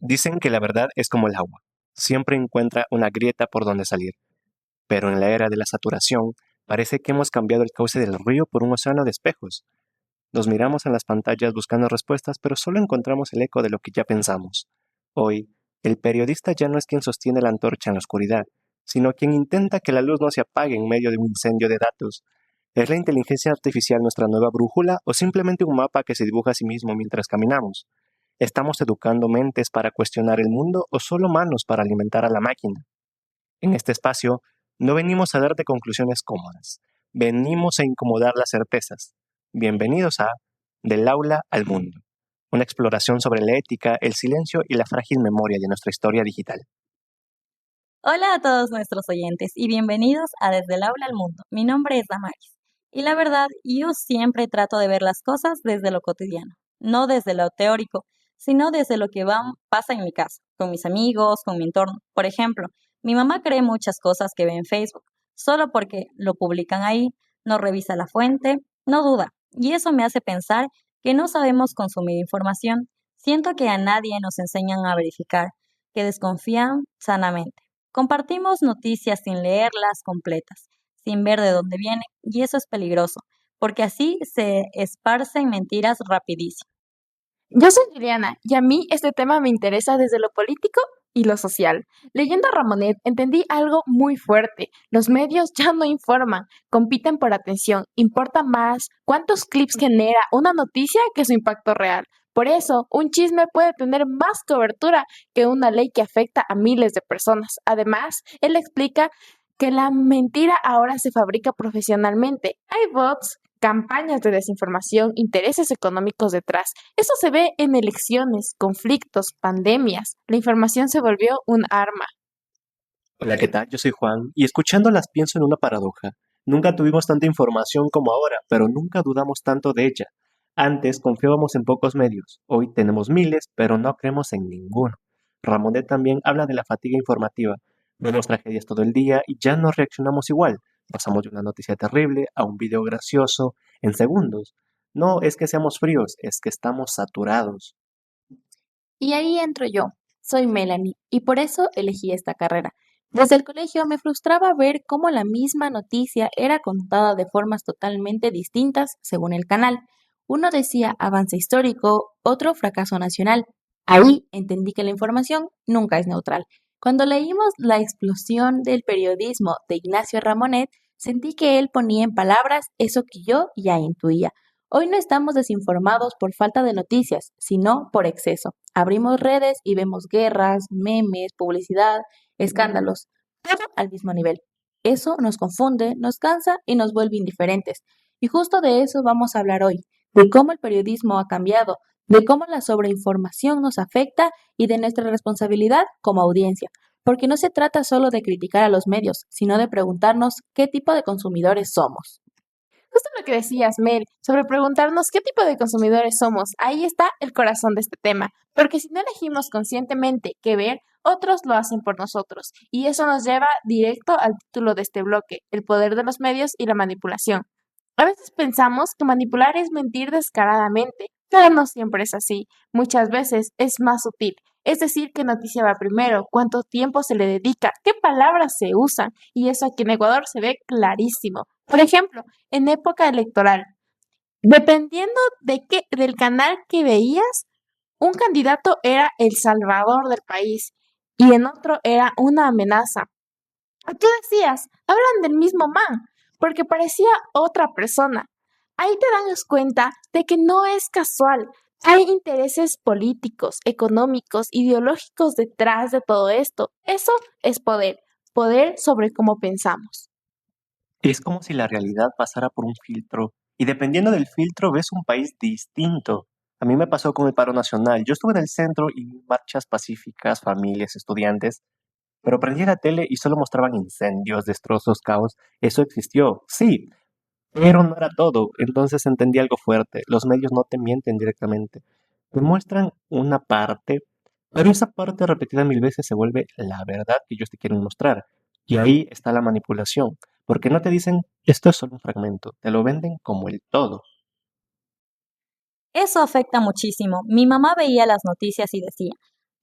Dicen que la verdad es como el agua, siempre encuentra una grieta por donde salir, pero en la era de la saturación parece que hemos cambiado el cauce del río por un océano de espejos. Nos miramos en las pantallas buscando respuestas, pero solo encontramos el eco de lo que ya pensamos. Hoy, el periodista ya no es quien sostiene la antorcha en la oscuridad, sino quien intenta que la luz no se apague en medio de un incendio de datos. ¿Es la inteligencia artificial nuestra nueva brújula o simplemente un mapa que se dibuja a sí mismo mientras caminamos? ¿Estamos educando mentes para cuestionar el mundo o solo manos para alimentar a la máquina? En este espacio, no venimos a darte conclusiones cómodas, venimos a incomodar las certezas. Bienvenidos a Del aula al mundo, una exploración sobre la ética, el silencio y la frágil memoria de nuestra historia digital. Hola a todos nuestros oyentes y bienvenidos a Desde el Aula al Mundo. Mi nombre es Damaris y la verdad, yo siempre trato de ver las cosas desde lo cotidiano, no desde lo teórico, sino desde lo que pasa en mi casa, con mis amigos, con mi entorno. Por ejemplo, mi mamá cree muchas cosas que ve en Facebook, solo porque lo publican ahí, no revisa la fuente, no duda, y eso me hace pensar que no sabemos consumir información. Siento que a nadie nos enseñan a verificar, que desconfían sanamente. Compartimos noticias sin leerlas completas, sin ver de dónde vienen, y eso es peligroso, porque así se esparcen mentiras rapidísimo. Yo soy Juliana y a mí este tema me interesa desde lo político y lo social. Leyendo a Ramonet entendí algo muy fuerte. Los medios ya no informan, compiten por atención. Importa más cuántos clips genera una noticia que su impacto real. Por eso, un chisme puede tener más cobertura que una ley que afecta a miles de personas. Además, él explica que la mentira ahora se fabrica profesionalmente. Hay bots, campañas de desinformación, intereses económicos detrás. Eso se ve en elecciones, conflictos, pandemias. La información se volvió un arma. Hola, ¿qué tal? Yo soy Juan y escuchándolas pienso en una paradoja. Nunca tuvimos tanta información como ahora, pero nunca dudamos tanto de ella. Antes confiábamos en pocos medios, hoy tenemos miles, pero no creemos en ninguno. Ramonet también habla de la fatiga informativa. Vemos tragedias todo el día y ya no reaccionamos igual. Pasamos de una noticia terrible a un video gracioso en segundos. No es que seamos fríos, es que estamos saturados. Y ahí entro yo. Soy Melanie y por eso elegí esta carrera. Desde el colegio me frustraba ver cómo la misma noticia era contada de formas totalmente distintas según el canal. Uno decía avance histórico, otro fracaso nacional. Ahí entendí que la información nunca es neutral. Cuando leímos La explosión del periodismo de Ignacio Ramonet, sentí que él ponía en palabras eso que yo ya intuía. Hoy no estamos desinformados por falta de noticias, sino por exceso. Abrimos redes y vemos guerras, memes, publicidad, escándalos, todo al mismo nivel. Eso nos confunde, nos cansa y nos vuelve indiferentes. Y justo de eso vamos a hablar hoy, de cómo el periodismo ha cambiado, de cómo la sobreinformación nos afecta y de nuestra responsabilidad como audiencia. Porque no se trata solo de criticar a los medios, sino de preguntarnos qué tipo de consumidores somos. Justo lo que decías, Mel, sobre preguntarnos qué tipo de consumidores somos, ahí está el corazón de este tema, porque si no elegimos conscientemente qué ver, otros lo hacen por nosotros, y eso nos lleva directo al título de este bloque, el poder de los medios y la manipulación. A veces pensamos que manipular es mentir descaradamente, pero no siempre es así. Muchas veces es más sutil. Es decir, qué noticia va primero, cuánto tiempo se le dedica, qué palabras se usan, y eso aquí en Ecuador se ve clarísimo. Por ejemplo, en época electoral, dependiendo del canal que veías, un candidato era el salvador del país y en otro era una amenaza. Tú decías, hablan del mismo man, porque parecía otra persona. Ahí te das cuenta de que no es casual. Hay intereses políticos, económicos, ideológicos detrás de todo esto. Eso es poder, poder sobre cómo pensamos. Es como si la realidad pasara por un filtro y dependiendo del filtro ves un país distinto. A mí me pasó con el paro nacional. Yo estuve en el centro y vi marchas pacíficas, familias, estudiantes, pero prendí la tele y solo mostraban incendios, destrozos, caos. Eso existió, sí, pero no era todo. Entonces entendí algo fuerte. Los medios no te mienten directamente. Te muestran una parte, pero esa parte repetida mil veces se vuelve la verdad que ellos te quieren mostrar. Y ahí está la manipulación, porque no te dicen esto es solo un fragmento, te lo venden como el todo. Eso afecta muchísimo. Mi mamá veía las noticias y decía,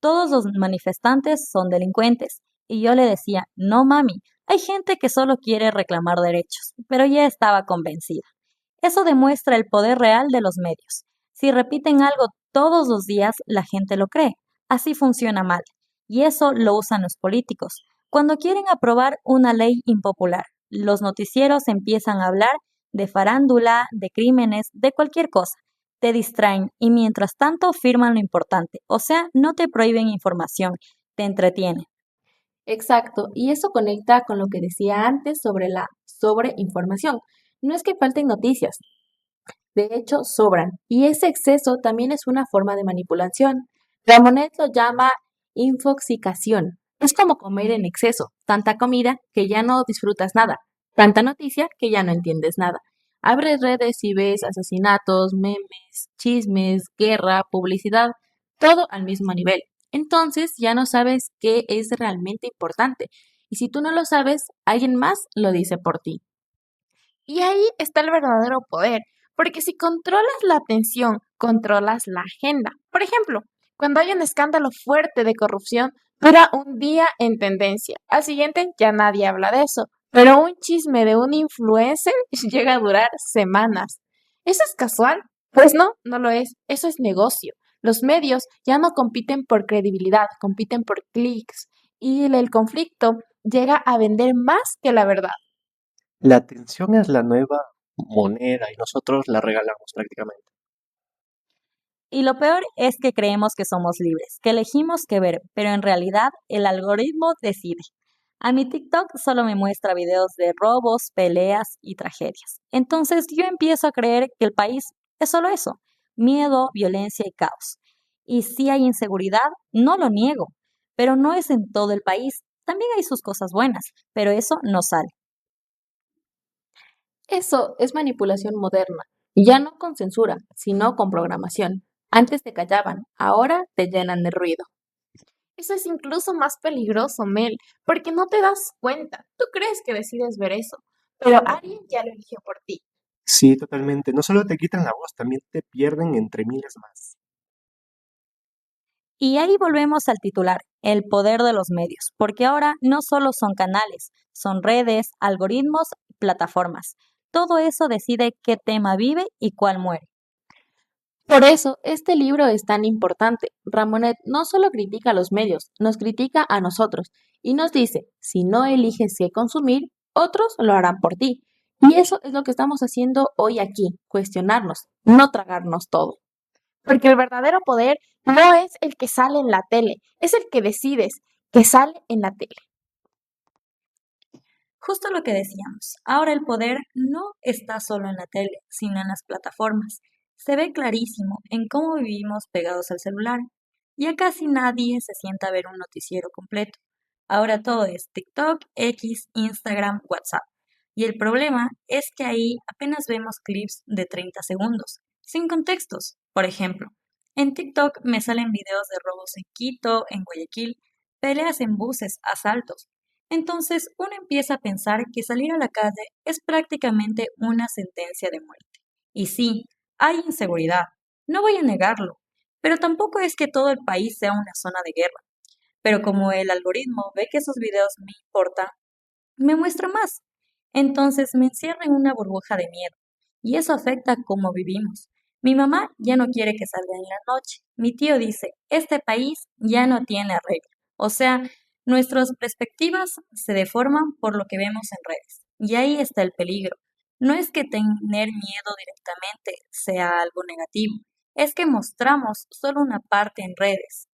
todos los manifestantes son delincuentes. Y yo le decía, no mami, hay gente que solo quiere reclamar derechos, pero ya estaba convencida. Eso demuestra el poder real de los medios. Si repiten algo todos los días, la gente lo cree. Así funciona mal. Y eso lo usan los políticos. Cuando quieren aprobar una ley impopular, los noticieros empiezan a hablar de farándula, de crímenes, de cualquier cosa. Te distraen y mientras tanto firman lo importante. O sea, no te prohíben información, te entretienen. Exacto, y eso conecta con lo que decía antes sobre la sobreinformación. No es que falten noticias, de hecho sobran, y ese exceso también es una forma de manipulación. Ramonet lo llama infoxicación. Es como comer en exceso, tanta comida que ya no disfrutas nada, tanta noticia que ya no entiendes nada. Abres redes y ves asesinatos, memes, chismes, guerra, publicidad, todo al mismo nivel. Entonces ya no sabes qué es realmente importante. Y si tú no lo sabes, alguien más lo dice por ti. Y ahí está el verdadero poder, porque si controlas la atención, controlas la agenda. Por ejemplo, cuando hay un escándalo fuerte de corrupción, dura un día en tendencia. Al siguiente ya nadie habla de eso, pero un chisme de un influencer llega a durar semanas. ¿Eso es casual? Pues no, no lo es. Eso es negocio. Los medios ya no compiten por credibilidad, compiten por clics y el conflicto llega a vender más que la verdad. La atención es la nueva moneda y nosotros la regalamos prácticamente. Y lo peor es que creemos que somos libres, que elegimos qué ver, pero en realidad el algoritmo decide. A mi TikTok solo me muestra videos de robos, peleas y tragedias. Entonces yo empiezo a creer que el país es solo eso, miedo, violencia y caos. Y si hay inseguridad, no lo niego, pero no es en todo el país. También hay sus cosas buenas, pero eso no sale. Eso es manipulación moderna, ya no con censura, sino con programación. Antes te callaban, ahora te llenan de ruido. Eso es incluso más peligroso, Mel, porque no te das cuenta. Tú crees que decides ver eso, pero alguien ya lo eligió por ti. Sí, totalmente. No solo te quitan la voz, también te pierden entre miles más. Y ahí volvemos al titular, el poder de los medios, porque ahora no solo son canales, son redes, algoritmos, plataformas. Todo eso decide qué tema vive y cuál muere. Por eso, este libro es tan importante. Ramonet no solo critica a los medios, nos critica a nosotros y nos dice, si no eliges qué consumir, otros lo harán por ti. Y eso es lo que estamos haciendo hoy aquí, cuestionarnos, no tragarnos todo. Porque el verdadero poder no es el que sale en la tele, es el que decides que sale en la tele. Justo lo que decíamos, ahora el poder no está solo en la tele, sino en las plataformas. Se ve clarísimo en cómo vivimos pegados al celular. Ya casi nadie se sienta a ver un noticiero completo. Ahora todo es TikTok, X, Instagram, WhatsApp. Y el problema es que ahí apenas vemos clips de 30 segundos, sin contextos. Por ejemplo, en TikTok me salen videos de robos en Quito, en Guayaquil, peleas en buses, asaltos. Entonces uno empieza a pensar que salir a la calle es prácticamente una sentencia de muerte. Y sí, hay inseguridad, no voy a negarlo, pero tampoco es que todo el país sea una zona de guerra. Pero como el algoritmo ve que esos videos me importan, me muestra más. Entonces me encierra en una burbuja de miedo. Y eso afecta cómo vivimos. Mi mamá ya no quiere que salga en la noche. Mi tío dice, este país ya no tiene regla. O sea, nuestras perspectivas se deforman por lo que vemos en redes. Y ahí está el peligro. No es que tener miedo directamente sea algo negativo, es que mostramos solo una parte en redes.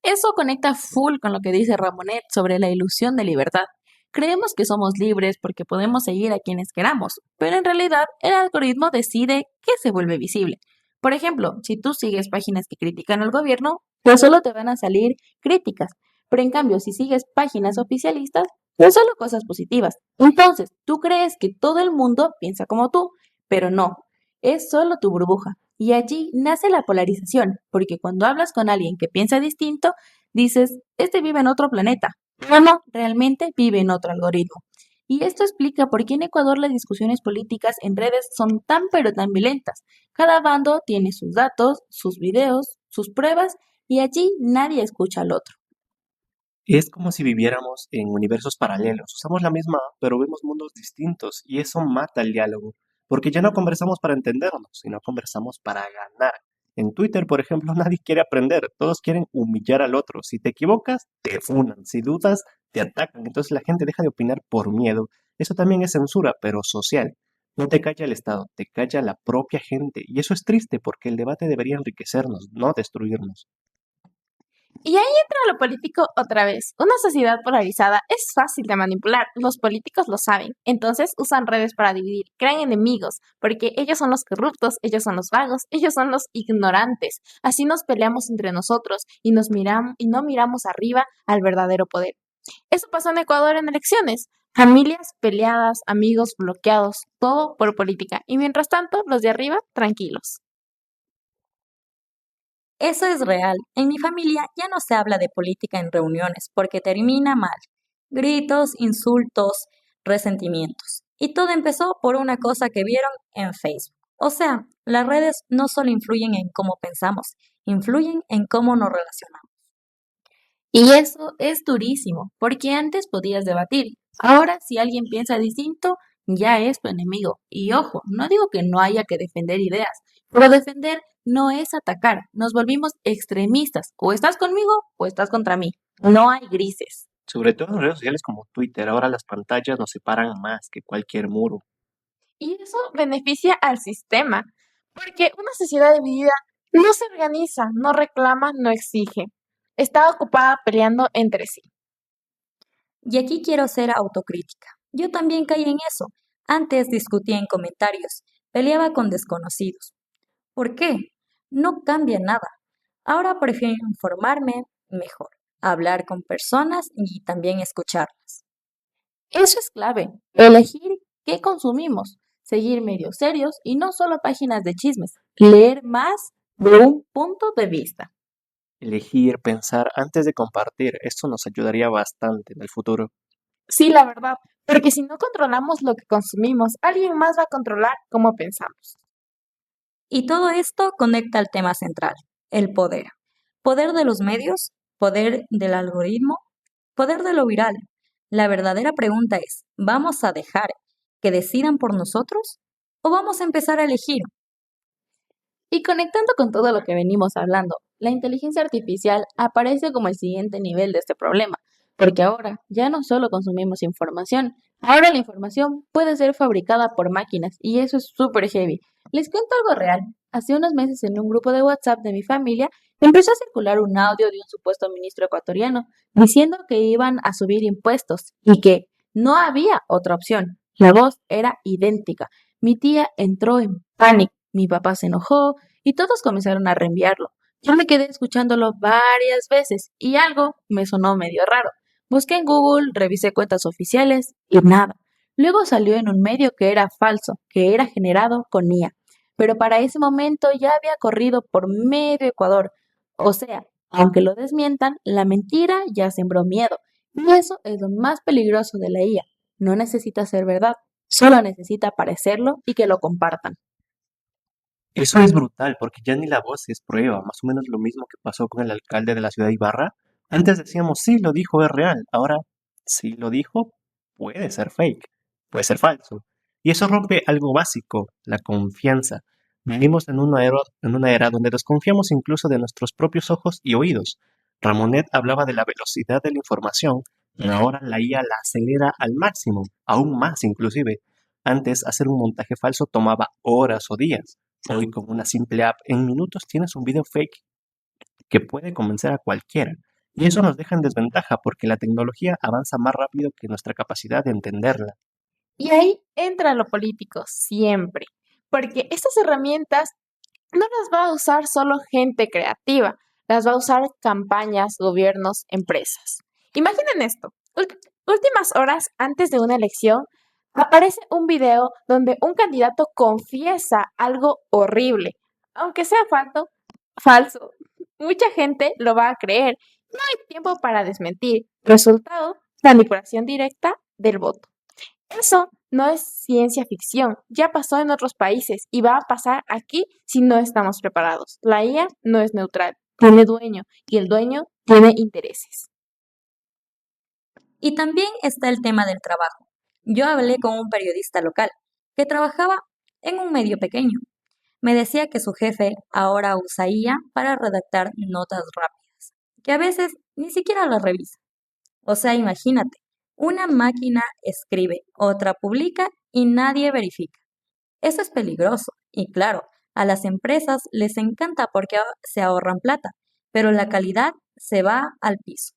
Eso conecta full con lo que dice Ramonet sobre la ilusión de libertad. Creemos que somos libres porque podemos seguir a quienes queramos, pero en realidad el algoritmo decide qué se vuelve visible. Por ejemplo, si tú sigues páginas que critican al gobierno, pues solo te van a salir críticas, pero en cambio si sigues páginas oficialistas, pues solo cosas positivas. Entonces, tú crees que todo el mundo piensa como tú, pero no, es solo tu burbuja. Y allí nace la polarización, porque cuando hablas con alguien que piensa distinto, dices, este vive en otro planeta. No, realmente vive en otro algoritmo. Y esto explica por qué en Ecuador las discusiones políticas en redes son tan pero tan violentas. Cada bando tiene sus datos, sus videos, sus pruebas y allí nadie escucha al otro. Es como si viviéramos en universos paralelos. Usamos la misma app, pero vemos mundos distintos y eso mata el diálogo, porque ya no conversamos para entendernos, sino conversamos para ganar. En Twitter, por ejemplo, nadie quiere aprender, todos quieren humillar al otro. Si te equivocas, te funan, si dudas, te atacan. Entonces la gente deja de opinar por miedo. Eso también es censura, pero social. No te calla el Estado, te calla la propia gente. Y eso es triste porque el debate debería enriquecernos, no destruirnos. Y ahí entra lo político otra vez. Una sociedad polarizada es fácil de manipular, los políticos lo saben, entonces usan redes para dividir, crean enemigos, porque ellos son los corruptos, ellos son los vagos, ellos son los ignorantes. Así nos peleamos entre nosotros y nos miramos y no miramos arriba al verdadero poder. Eso pasó en Ecuador en elecciones. Familias peleadas, amigos bloqueados, todo por política. Y mientras tanto, los de arriba, tranquilos. Eso es real. En mi familia ya no se habla de política en reuniones porque termina mal. Gritos, insultos, resentimientos. Y todo empezó por una cosa que vieron en Facebook. O sea, las redes no solo influyen en cómo pensamos, influyen en cómo nos relacionamos. Y eso es durísimo, porque antes podías debatir. Ahora, si alguien piensa distinto, ya es tu enemigo. Y ojo, no digo que no haya que defender ideas, pero defender no es atacar. Nos volvimos extremistas. O estás conmigo o estás contra mí. No hay grises. Sobre todo en redes sociales como Twitter, ahora las pantallas nos separan más que cualquier muro. Y eso beneficia al sistema, porque una sociedad dividida no se organiza, no reclama, no exige. Está ocupada peleando entre sí. Y aquí quiero ser autocrítica. Yo también caí en eso. Antes discutía en comentarios, peleaba con desconocidos. ¿Por qué? No cambia nada. Ahora prefiero informarme mejor, hablar con personas y también escucharlas. Eso es clave. Elegir qué consumimos. Seguir medios serios y no solo páginas de chismes. Leer más de un punto de vista. Elegir, pensar antes de compartir, esto nos ayudaría bastante en el futuro. Sí, la verdad, porque si no controlamos lo que consumimos, alguien más va a controlar cómo pensamos. Y todo esto conecta al tema central, el poder. Poder de los medios, poder del algoritmo, poder de lo viral. La verdadera pregunta es, ¿vamos a dejar que decidan por nosotros o vamos a empezar a elegir? Y conectando con todo lo que venimos hablando, la inteligencia artificial aparece como el siguiente nivel de este problema, porque ahora ya no solo consumimos información, ahora la información puede ser fabricada por máquinas y eso es súper heavy. Les cuento algo real. Hace unos meses en un grupo de WhatsApp de mi familia empezó a circular un audio de un supuesto ministro ecuatoriano diciendo que iban a subir impuestos y que no había otra opción. La voz era idéntica. Mi tía entró en pánico. Mi papá se enojó y todos comenzaron a reenviarlo. Yo me quedé escuchándolo varias veces y algo me sonó medio raro. Busqué en Google, revisé cuentas oficiales y nada. Luego salió en un medio que era falso, que era generado con IA. Pero para ese momento ya había corrido por medio Ecuador. O sea, aunque lo desmientan, la mentira ya sembró miedo. Y eso es lo más peligroso de la IA. No necesita ser verdad, solo necesita parecerlo y que lo compartan. Eso es brutal, porque ya ni la voz es prueba, más o menos lo mismo que pasó con el alcalde de la ciudad de Ibarra. Antes decíamos, sí, lo dijo, es real. Ahora, sí lo dijo, puede ser fake, puede ser falso. Y eso rompe algo básico, la confianza. Vivimos en una era donde desconfiamos incluso de nuestros propios ojos y oídos. Ramonet hablaba de la velocidad de la información, pero ahora la IA la acelera al máximo, aún más inclusive. Antes, hacer un montaje falso tomaba horas o días. Hoy, con una simple app, en minutos tienes un video fake que puede convencer a cualquiera. Y eso nos deja en desventaja porque la tecnología avanza más rápido que nuestra capacidad de entenderla. Y ahí entra lo político, siempre, porque estas herramientas no las va a usar solo gente creativa, las va a usar campañas, gobiernos, empresas. Imaginen esto, últimas horas antes de una elección, aparece un video donde un candidato confiesa algo horrible, aunque sea falso. Mucha gente lo va a creer. No hay tiempo para desmentir. Resultado, manipulación directa del voto. Eso no es ciencia ficción, ya pasó en otros países y va a pasar aquí si no estamos preparados. La IA no es neutral, tiene dueño y el dueño tiene intereses. Y también está el tema del trabajo. Yo hablé con un periodista local que trabajaba en un medio pequeño. Me decía que su jefe ahora usa IA para redactar notas rápidas, que a veces ni siquiera las revisa. O sea, imagínate, una máquina escribe, otra publica y nadie verifica. Eso es peligroso. Y claro, a las empresas les encanta porque se ahorran plata, pero la calidad se va al piso.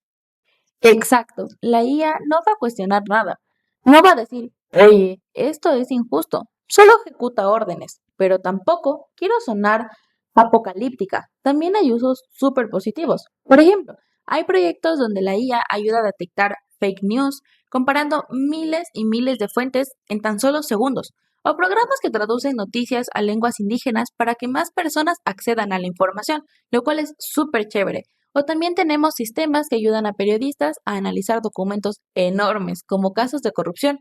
Exacto, la IA no va a cuestionar nada. No va a decir, oye, esto es injusto. Solo ejecuta órdenes, pero tampoco quiero sonar apocalíptica. También hay usos súper positivos. Por ejemplo, hay proyectos donde la IA ayuda a detectar fake news comparando miles y miles de fuentes en tan solo segundos. O programas que traducen noticias a lenguas indígenas para que más personas accedan a la información, lo cual es súper chévere. O también tenemos sistemas que ayudan a periodistas a analizar documentos enormes, como casos de corrupción.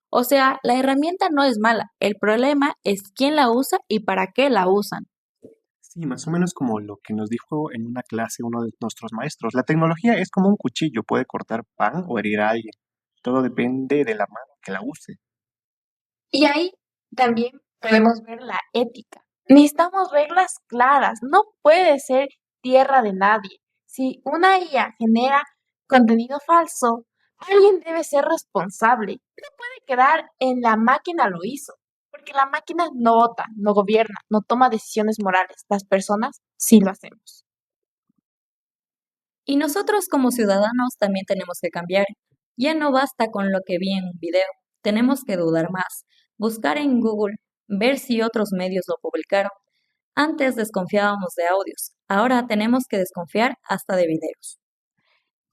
O sea, la herramienta no es mala, el problema es quién la usa y para qué la usan. Sí, más o menos como lo que nos dijo en una clase uno de nuestros maestros. La tecnología es como un cuchillo, puede cortar pan o herir a alguien. Todo depende de la mano que la use. Y ahí también podemos ver la ética. Necesitamos reglas claras, no puede ser tierra de nadie. Si una IA genera contenido falso, alguien debe ser responsable. No puede quedar en la máquina lo hizo, porque la máquina no vota, no gobierna, no toma decisiones morales. Las personas sí lo hacemos. Y nosotros como ciudadanos también tenemos que cambiar. Ya no basta con lo que vi en un video, tenemos que dudar más, buscar en Google, ver si otros medios lo publicaron. Antes desconfiábamos de audios, ahora tenemos que desconfiar hasta de videos.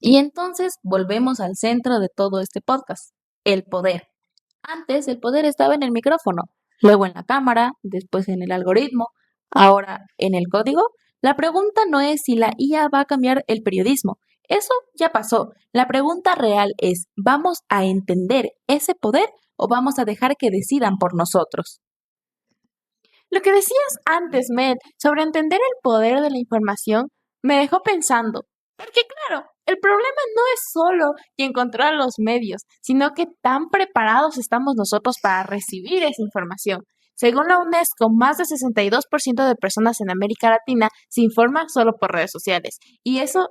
Y entonces volvemos al centro de todo este podcast, el poder. Antes el poder estaba en el micrófono, luego en la cámara, después en el algoritmo, ahora en el código. La pregunta no es si la IA va a cambiar el periodismo. Eso ya pasó. La pregunta real es, ¿vamos a entender ese poder o vamos a dejar que decidan por nosotros? Lo que decías antes, Mel, sobre entender el poder de la información, me dejó pensando. Porque claro, el problema no es solo quien controla los medios, sino que tan preparados estamos nosotros para recibir esa información. Según la UNESCO, más del 62% de personas en América Latina se informa solo por redes sociales. Y eso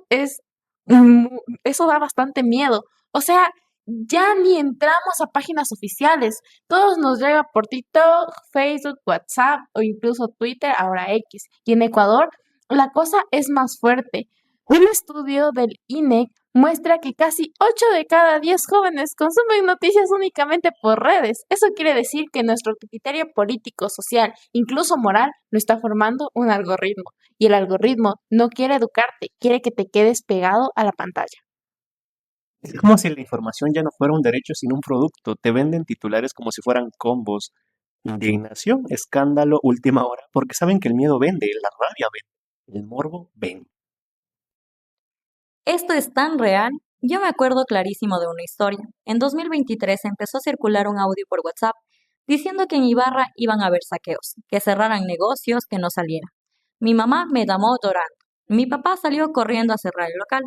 da bastante miedo. O sea, ya ni entramos a páginas oficiales. Todos nos llega por TikTok, Facebook, WhatsApp o incluso Twitter, ahora X. Y en Ecuador, la cosa es más fuerte. Un estudio del INEC muestra que casi 8 de cada 10 jóvenes consumen noticias únicamente por redes. Eso quiere decir que nuestro criterio político, social, incluso moral, lo está formando un algoritmo. Y el algoritmo no quiere educarte, quiere que te quedes pegado a la pantalla. Es como si la información ya no fuera un derecho sino un producto. Te venden titulares como si fueran combos. Indignación, escándalo, última hora, porque saben que el miedo vende, la rabia vende, el morbo vende. Esto es tan real. Yo me acuerdo clarísimo de una historia. En 2023 empezó a circular un audio por WhatsApp diciendo que en Ibarra iban a haber saqueos, que cerraran negocios, que no salieran. Mi mamá me llamó llorando. Mi papá salió corriendo a cerrar el local,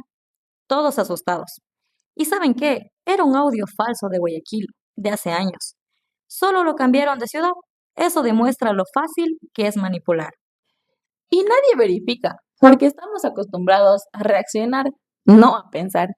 todos asustados. ¿Y saben qué? Era un audio falso de Guayaquil, de hace años. Solo lo cambiaron de ciudad. Eso demuestra lo fácil que es manipular. Y nadie verifica, porque estamos acostumbrados a reaccionar, no a pensar.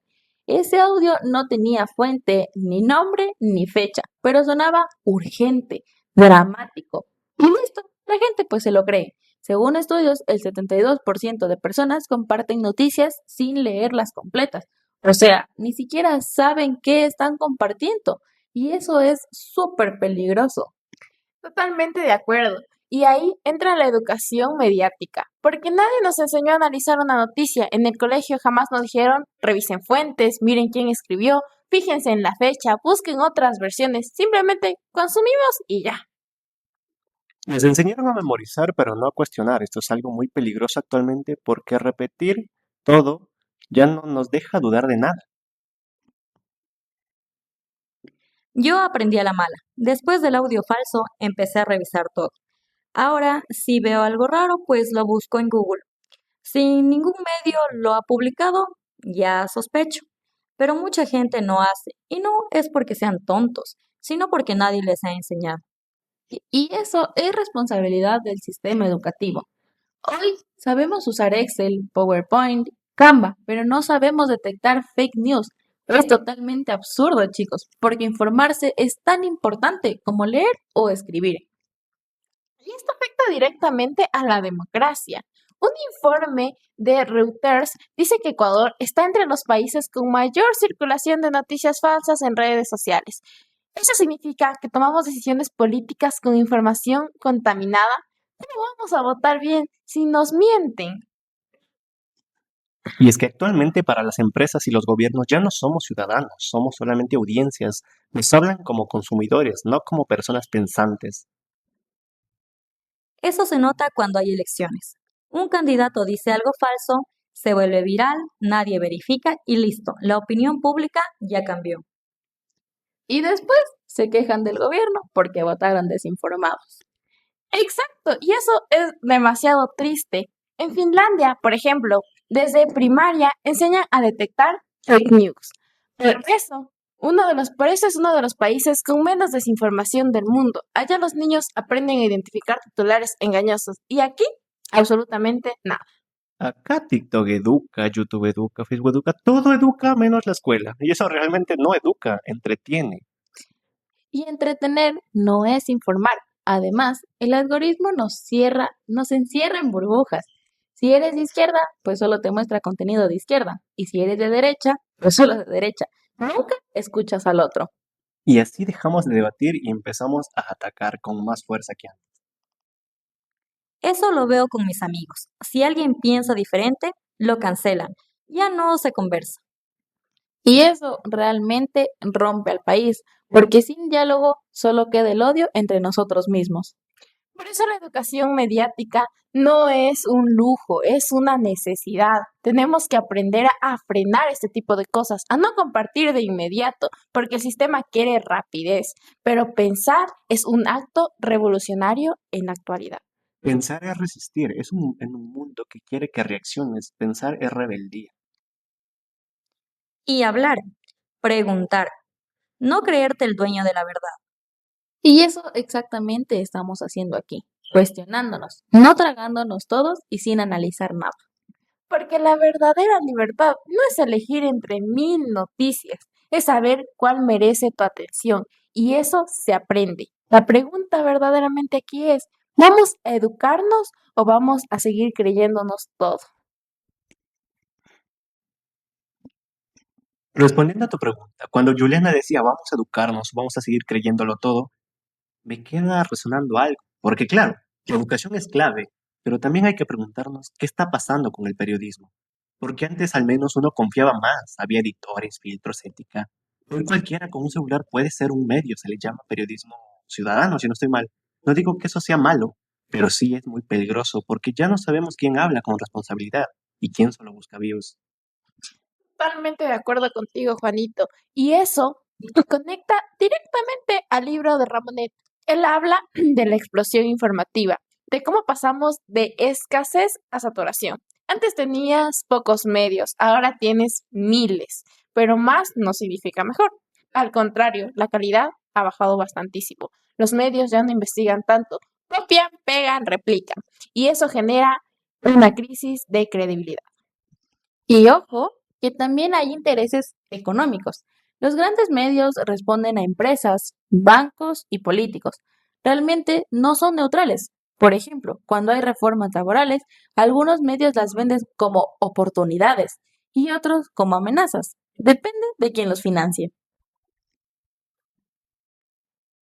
Ese audio no tenía fuente, ni nombre, ni fecha, pero sonaba urgente, dramático. Y listo, la gente pues se lo cree. Según estudios, el 72% de personas comparten noticias sin leerlas completas. O sea, ni siquiera saben qué están compartiendo. Y eso es súper peligroso. Totalmente de acuerdo. Y ahí entra la educación mediática, porque nadie nos enseñó a analizar una noticia. En el colegio jamás nos dijeron, revisen fuentes, miren quién escribió, fíjense en la fecha, busquen otras versiones, simplemente consumimos y ya. Les enseñaron a memorizar, pero no a cuestionar. Esto es algo muy peligroso actualmente porque repetir todo ya no nos deja dudar de nada. Yo aprendí a la mala. Después del audio falso, empecé a revisar todo. Ahora, si veo algo raro, pues lo busco en Google. Si ningún medio lo ha publicado, ya sospecho. Pero mucha gente no hace, y no es porque sean tontos, sino porque nadie les ha enseñado. Y eso es responsabilidad del sistema educativo. Hoy sabemos usar Excel, PowerPoint, Canva, pero no sabemos detectar fake news. Es totalmente absurdo, chicos, porque informarse es tan importante como leer o escribir. Y esto afecta directamente a la democracia. Un informe de Reuters dice que Ecuador está entre los países con mayor circulación de noticias falsas en redes sociales. Eso significa que tomamos decisiones políticas con información contaminada. ¿Cómo vamos a votar bien si nos mienten? Y es que actualmente para las empresas y los gobiernos ya no somos ciudadanos, somos solamente audiencias. Nos hablan como consumidores, no como personas pensantes. Eso se nota cuando hay elecciones. Un candidato dice algo falso, se vuelve viral, nadie verifica y listo, la opinión pública ya cambió. Y después se quejan del gobierno porque votaron desinformados. Exacto, y eso es demasiado triste. En Finlandia, por ejemplo, desde primaria enseñan a detectar fake news. Por eso es uno de los países con menos desinformación del mundo. Allá los niños aprenden a identificar titulares engañosos y aquí absolutamente nada. Acá TikTok educa, YouTube educa, Facebook educa, todo educa menos la escuela. Y eso realmente no educa, entretiene. Y entretener no es informar. Además, el algoritmo nos encierra en burbujas. Si eres de izquierda, pues solo te muestra contenido de izquierda. Y si eres de derecha, pues solo de derecha. Nunca escuchas al otro. Y así dejamos de debatir y empezamos a atacar con más fuerza que antes. Eso lo veo con mis amigos. Si alguien piensa diferente, lo cancelan. Ya no se conversa. Y eso realmente rompe al país, porque sin diálogo solo queda el odio entre nosotros mismos. Por eso la educación mediática no es un lujo, es una necesidad. Tenemos que aprender a frenar este tipo de cosas, a no compartir de inmediato, porque el sistema quiere rapidez, pero pensar es un acto revolucionario en la actualidad. Pensar es resistir, en un mundo que quiere que reacciones, pensar es rebeldía. Y hablar, preguntar, no creerte el dueño de la verdad. Y eso exactamente estamos haciendo aquí, cuestionándonos, no tragándonos todos y sin analizar nada. Porque la verdadera libertad no es elegir entre mil noticias, es saber cuál merece tu atención y eso se aprende. La pregunta verdaderamente aquí es, ¿vamos a educarnos o vamos a seguir creyéndonos todo? Respondiendo a tu pregunta, cuando Juliana decía vamos a educarnos, vamos a seguir creyéndolo todo, me queda resonando algo, porque claro, la educación es clave, pero también hay que preguntarnos qué está pasando con el periodismo. Porque antes al menos uno confiaba más, había editores, filtros, ética. Hoy cualquiera con un celular puede ser un medio, se le llama periodismo ciudadano, si no estoy mal. No digo que eso sea malo, pero sí es muy peligroso porque ya no sabemos quién habla con responsabilidad y quién solo busca views. Totalmente de acuerdo contigo, Juanito. Y eso conecta directamente al libro de Ramonet. Él habla de la explosión informativa, de cómo pasamos de escasez a saturación. Antes tenías pocos medios, ahora tienes miles, pero más no significa mejor. Al contrario, la calidad ha bajado bastantísimo. Los medios ya no investigan tanto, copian, pegan, replican. Y eso genera una crisis de credibilidad. Y ojo, que también hay intereses económicos. Los grandes medios responden a empresas, bancos y políticos. Realmente no son neutrales. Por ejemplo, cuando hay reformas laborales, algunos medios las venden como oportunidades y otros como amenazas. Depende de quién los financie.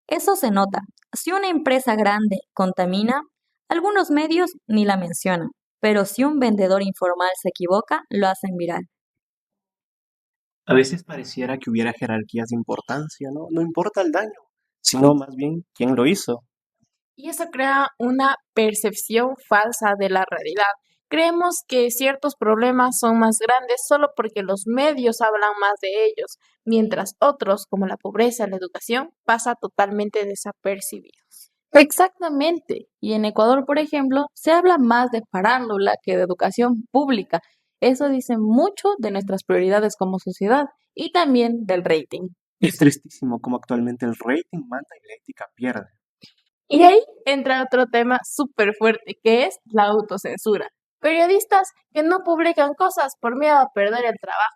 Eso se nota. Si una empresa grande contamina, algunos medios ni la mencionan, pero si un vendedor informal se equivoca, lo hacen viral. A veces pareciera que hubiera jerarquías de importancia, ¿no? No importa el daño, sino más bien quién lo hizo. Y eso crea una percepción falsa de la realidad. Creemos que ciertos problemas son más grandes solo porque los medios hablan más de ellos, mientras otros, como la pobreza y la educación, pasa totalmente desapercibidos. Exactamente. Y en Ecuador, por ejemplo, se habla más de farándula que de educación pública. Eso dice mucho de nuestras prioridades como sociedad y también del rating. Es tristísimo como actualmente el rating manda y la ética pierde. Y ahí entra otro tema súper fuerte, que es la autocensura. Periodistas que no publican cosas por miedo a perder el trabajo,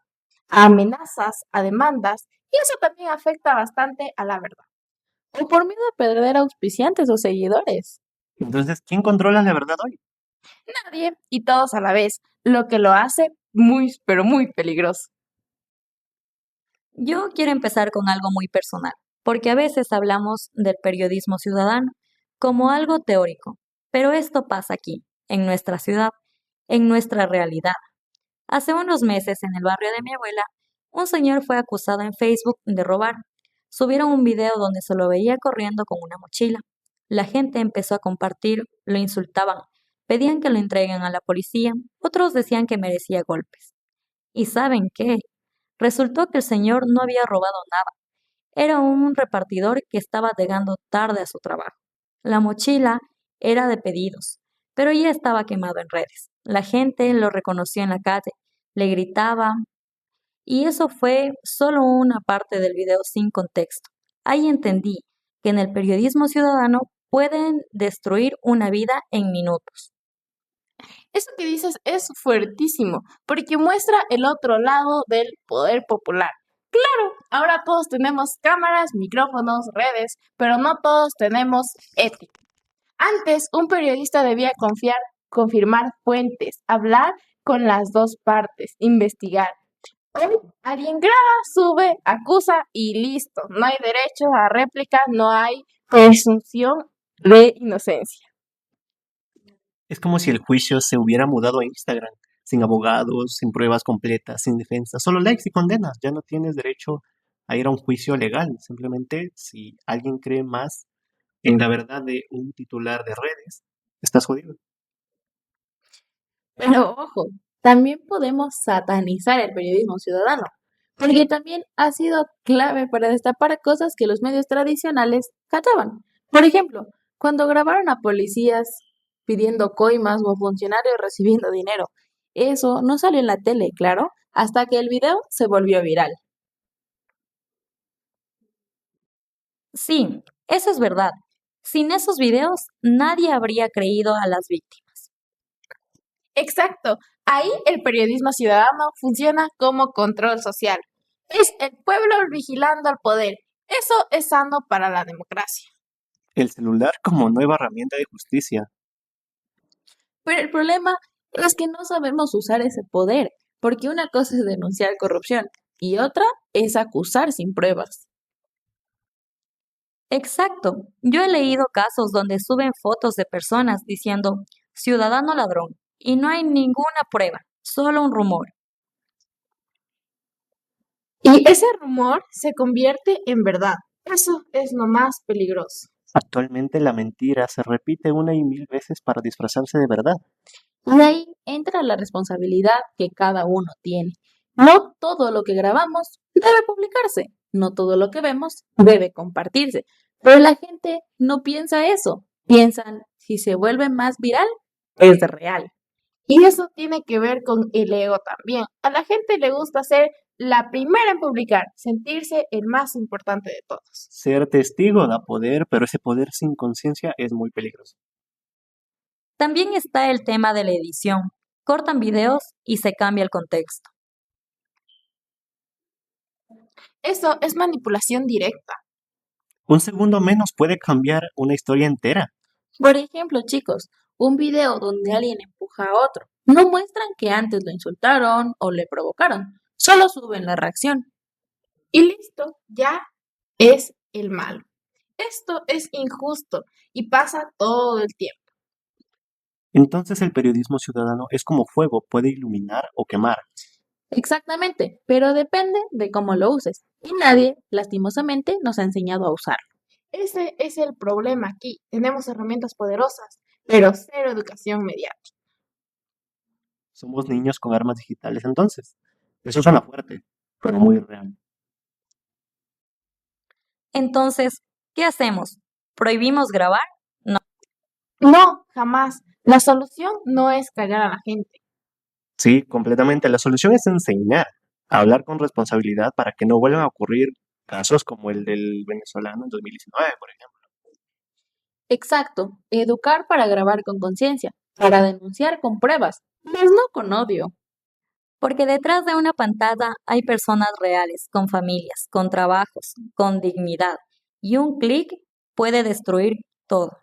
a amenazas, a demandas, y eso también afecta bastante a la verdad. O por miedo a perder auspiciantes o seguidores. Entonces, ¿quién controla la verdad hoy? Nadie y todos a la vez, lo que lo hace muy, pero muy peligroso. Yo quiero empezar con algo muy personal, porque a veces hablamos del periodismo ciudadano como algo teórico, pero esto pasa aquí, en nuestra ciudad, en nuestra realidad. Hace unos meses en el barrio de mi abuela, un señor fue acusado en Facebook de robar. Subieron un video donde se lo veía corriendo con una mochila. La gente empezó a compartir, lo insultaban, pedían que lo entreguen a la policía, otros decían que merecía golpes. ¿Y saben qué? Resultó que el señor no había robado nada. Era un repartidor que estaba llegando tarde a su trabajo. La mochila era de pedidos, pero ya estaba quemado en redes. La gente lo reconoció en la calle, le gritaba, y eso fue solo una parte del video sin contexto. Ahí entendí que en el periodismo ciudadano pueden destruir una vida en minutos. Eso que dices es fuertísimo, porque muestra el otro lado del poder popular. Claro, ahora todos tenemos cámaras, micrófonos, redes, pero no todos tenemos ética. Antes, un periodista debía confiar, confirmar fuentes, hablar con las dos partes, investigar. Hoy, alguien graba, sube, acusa y listo. No hay derecho a réplica, no hay presunción de inocencia. Es como si el juicio se hubiera mudado a Instagram, sin abogados, sin pruebas completas, sin defensa, solo likes y condenas. Ya no tienes derecho a ir a un juicio legal. Simplemente si alguien cree más en la verdad de un titular de redes, estás jodido. Pero ojo, también podemos satanizar el periodismo ciudadano, porque también ha sido clave para destapar cosas que los medios tradicionales callaban. Por ejemplo, cuando grabaron a policías pidiendo coimas o a funcionarios recibiendo dinero. Eso no salió en la tele, claro, hasta que el video se volvió viral. Sí, eso es verdad. Sin esos videos, nadie habría creído a las víctimas. Exacto. Ahí el periodismo ciudadano funciona como control social. Es el pueblo vigilando al poder. Eso es sano para la democracia. El celular como nueva herramienta de justicia. Pero el problema es que no sabemos usar ese poder, porque una cosa es denunciar corrupción y otra es acusar sin pruebas. Exacto. Yo he leído casos donde suben fotos de personas diciendo ciudadano ladrón y no hay ninguna prueba, solo un rumor. Y ese rumor se convierte en verdad. Eso es lo más peligroso. Actualmente la mentira se repite una y mil veces para disfrazarse de verdad. Y ahí entra la responsabilidad que cada uno tiene. No todo lo que grabamos debe publicarse, no todo lo que vemos debe compartirse. Pero la gente no piensa eso. Piensan, si se vuelve más viral, es real. Y eso tiene que ver con el ego también. A la gente le gusta ser la primera en publicar, sentirse el más importante de todos. Ser testigo da poder, pero ese poder sin conciencia es muy peligroso. También está el tema de la edición. Cortan videos y se cambia el contexto. Eso es manipulación directa. Un segundo menos puede cambiar una historia entera. Por ejemplo, chicos, un video donde alguien empuja a otro. No muestran que antes lo insultaron o le provocaron, solo suben la reacción. Y listo, ya es el malo. Esto es injusto y pasa todo el tiempo. Entonces el periodismo ciudadano es como fuego, puede iluminar o quemar. Exactamente, pero depende de cómo lo uses. Y nadie, lastimosamente, nos ha enseñado a usarlo. Ese es el problema aquí. Tenemos herramientas poderosas, pero cero educación mediática. Somos niños con armas digitales entonces. Eso suena fuerte, pero muy real. Entonces, ¿qué hacemos? ¿Prohibimos grabar? No, No, jamás. La solución no es callar a la gente. Sí, completamente. La solución es enseñar a hablar con responsabilidad para que no vuelvan a ocurrir casos como el del venezolano en 2019, por ejemplo. Exacto, educar para grabar con conciencia, para denunciar con pruebas, mas no con odio. porque detrás de una pantalla hay personas reales, con familias, con trabajos, con dignidad, y un clic puede destruir todo.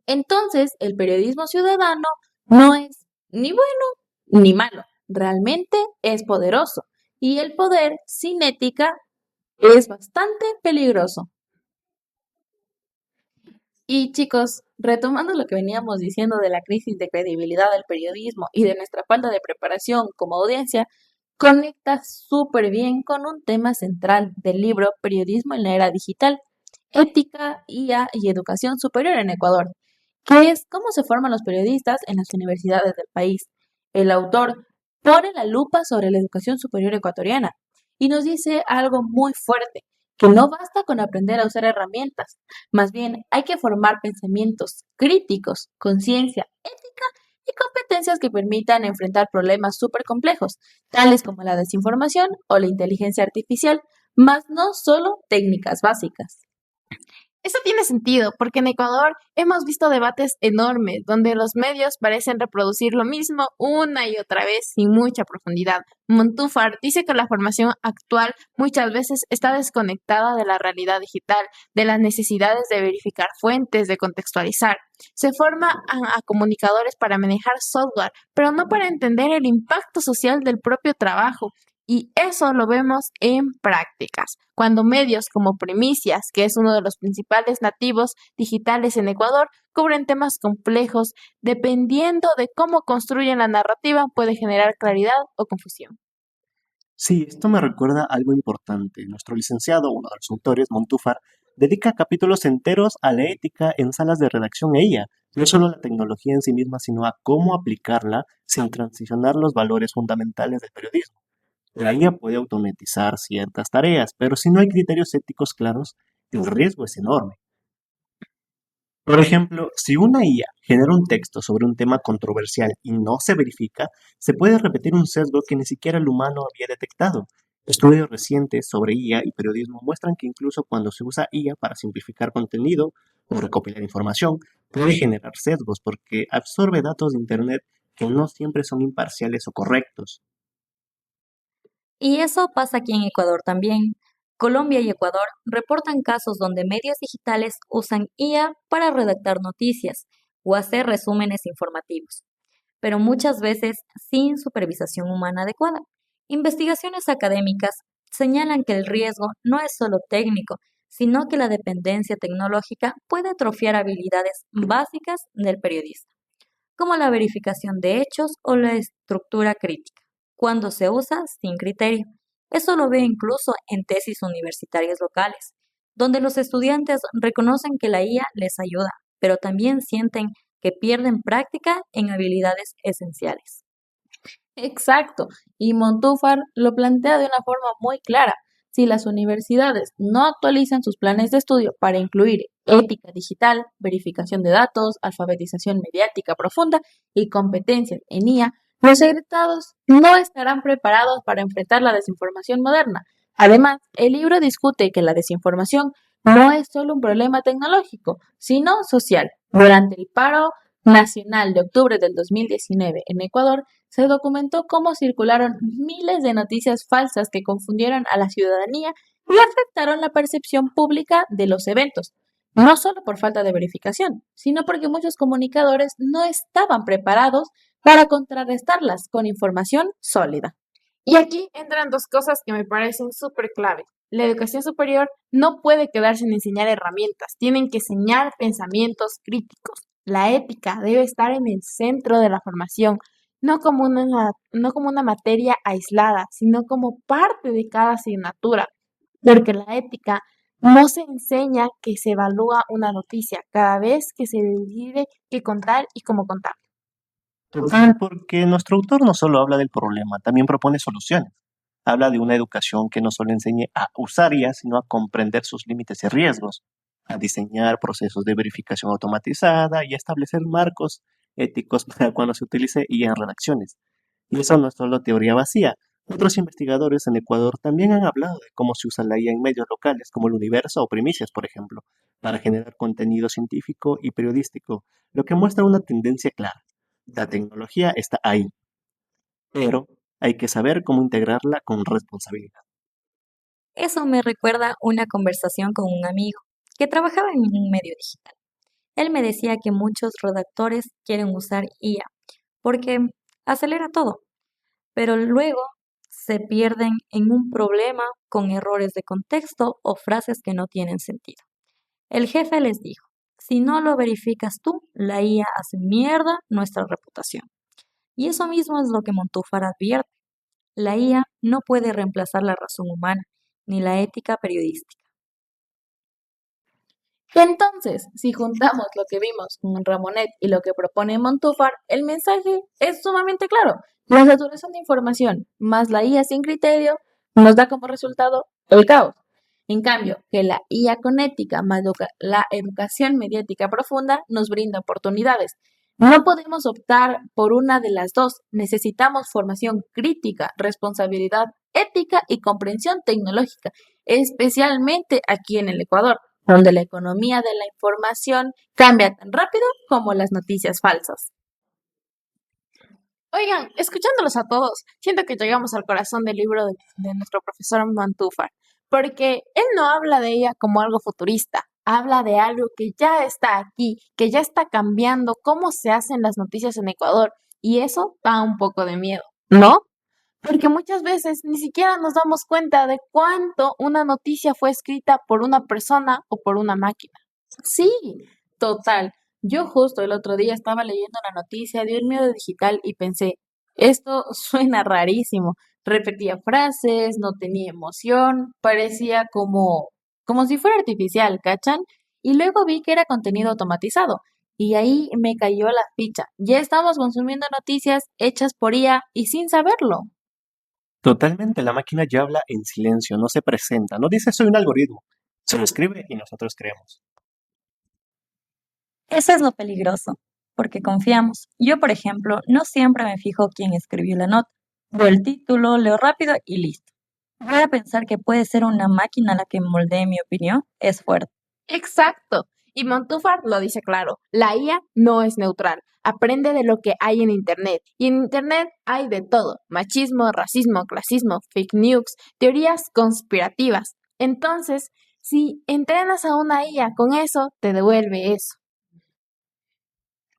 Entonces, el periodismo ciudadano no es ni bueno ni malo, realmente es poderoso. Y el poder sin ética es bastante peligroso. Y chicos, retomando lo que veníamos diciendo de la crisis de credibilidad del periodismo y de nuestra falta de preparación como audiencia, conecta súper bien con un tema central del libro Periodismo en la Era Digital, Ética, IA y Educación Superior en Ecuador, que es cómo se forman los periodistas en las universidades del país. El autor pone la lupa sobre la educación superior ecuatoriana y nos dice algo muy fuerte, que no basta con aprender a usar herramientas, más bien hay que formar pensamientos críticos, conciencia, ética y competencias que permitan enfrentar problemas súper complejos, tales como la desinformación o la inteligencia artificial, más no solo técnicas básicas. Eso tiene sentido, porque en Ecuador hemos visto debates enormes donde los medios parecen reproducir lo mismo una y otra vez sin mucha profundidad. Montúfar dice que la formación actual muchas veces está desconectada de la realidad digital, de las necesidades de verificar fuentes, de contextualizar. Se forma a comunicadores para manejar software, pero no para entender el impacto social del propio trabajo. Y eso lo vemos en prácticas, cuando medios como Primicias, que es uno de los principales nativos digitales en Ecuador, cubren temas complejos, dependiendo de cómo construyen la narrativa, puede generar claridad o confusión. Sí, esto me recuerda algo importante. Nuestro licenciado, uno de los autores, Montúfar, dedica capítulos enteros a la ética en salas de redacción e IA, no solo a la tecnología en sí misma, sino a cómo aplicarla sin transicionar los valores fundamentales del periodismo. La IA puede automatizar ciertas tareas, pero si no hay criterios éticos claros, el riesgo es enorme. Por ejemplo, si una IA genera un texto sobre un tema controversial y no se verifica, se puede repetir un sesgo que ni siquiera el humano había detectado. Estudios recientes sobre IA y periodismo muestran que incluso cuando se usa IA para simplificar contenido o recopilar información, puede generar sesgos porque absorbe datos de Internet que no siempre son imparciales o correctos. Y eso pasa aquí en Ecuador también. Colombia y Ecuador reportan casos donde medios digitales usan IA para redactar noticias o hacer resúmenes informativos, pero muchas veces sin supervisación humana adecuada. Investigaciones académicas señalan que el riesgo no es solo técnico, sino que la dependencia tecnológica puede atrofiar habilidades básicas del periodista, como la verificación de hechos o la estructura crítica, cuando se usa sin criterio. Eso lo veo incluso en tesis universitarias locales, donde los estudiantes reconocen que la IA les ayuda, pero también sienten que pierden práctica en habilidades esenciales. Exacto, y Montúfar lo plantea de una forma muy clara. Si las universidades no actualizan sus planes de estudio para incluir ética digital, verificación de datos, alfabetización mediática profunda y competencias en IA, los egresados no estarán preparados para enfrentar la desinformación moderna. Además, el libro discute que la desinformación no es solo un problema tecnológico, sino social. Durante el paro nacional de octubre del 2019 en Ecuador, se documentó cómo circularon miles de noticias falsas que confundieron a la ciudadanía y afectaron la percepción pública de los eventos, no solo por falta de verificación, sino porque muchos comunicadores no estaban preparados para contrarrestarlas con información sólida. Y aquí entran dos cosas que me parecen súper clave. La educación superior no puede quedarse en enseñar herramientas, tienen que enseñar pensamientos críticos. La ética debe estar en el centro de la formación, no como una materia aislada, sino como parte de cada asignatura, porque la ética no se enseña que se evalúa una noticia cada vez que se decide qué contar y cómo contar. Total, porque nuestro autor no solo habla del problema, también propone soluciones. Habla de una educación que no solo enseñe a usar IA, sino a comprender sus límites y riesgos, a diseñar procesos de verificación automatizada y a establecer marcos éticos para cuando se utilice IA en redacciones. Y eso no es solo teoría vacía. Otros investigadores en Ecuador también han hablado de cómo se usa la IA en medios locales, como el Universo o Primicias, por ejemplo, para generar contenido científico y periodístico, lo que muestra una tendencia clara. La tecnología está ahí, pero hay que saber cómo integrarla con responsabilidad. Eso me recuerda una conversación con un amigo que trabajaba en un medio digital. Él me decía que muchos redactores quieren usar IA porque acelera todo, pero luego se pierden en un problema con errores de contexto o frases que no tienen sentido. El jefe les dijo, si no lo verificas tú, la IA hace mierda nuestra reputación. Y eso mismo es lo que Montúfar advierte. La IA no puede reemplazar la razón humana, ni la ética periodística. Entonces, si juntamos lo que vimos con Ramonet y lo que propone Montúfar, el mensaje es sumamente claro. La saturación de información más la IA sin criterio nos da como resultado el caos. En cambio, que la IA con ética más la educación mediática profunda nos brinda oportunidades. No podemos optar por una de las dos. Necesitamos formación crítica, responsabilidad ética y comprensión tecnológica, especialmente aquí en el Ecuador, donde la economía de la información cambia tan rápido como las noticias falsas. Oigan, escuchándolos a todos, siento que llegamos al corazón del libro de nuestro profesor Mantúfar, porque él no habla de ella como algo futurista, habla de algo que ya está aquí, que ya está cambiando cómo se hacen las noticias en Ecuador, y eso da un poco de miedo, ¿no? Porque muchas veces ni siquiera nos damos cuenta de cuánto una noticia fue escrita por una persona o por una máquina. Sí, total. Yo justo el otro día estaba leyendo una noticia de un medio digital y pensé, esto suena rarísimo. Repetía frases, no tenía emoción, parecía como si fuera artificial, ¿cachan? Y luego vi que era contenido automatizado. Y ahí me cayó la ficha. Ya estamos consumiendo noticias hechas por IA y sin saberlo. Totalmente, la máquina ya habla en silencio, no se presenta, no dice soy un algoritmo, se lo escribe y nosotros creemos. Eso es lo peligroso, porque confiamos. Yo, por ejemplo, no siempre me fijo quién escribió la nota. Veo el título, leo rápido y listo. Voy a pensar que puede ser una máquina la que moldee mi opinión es fuerte. Exacto. Y Montúfar lo dice claro, la IA no es neutral, aprende de lo que hay en Internet. Y en Internet hay de todo, machismo, racismo, clasismo, fake news, teorías conspirativas. Entonces, si entrenas a una IA con eso, te devuelve eso.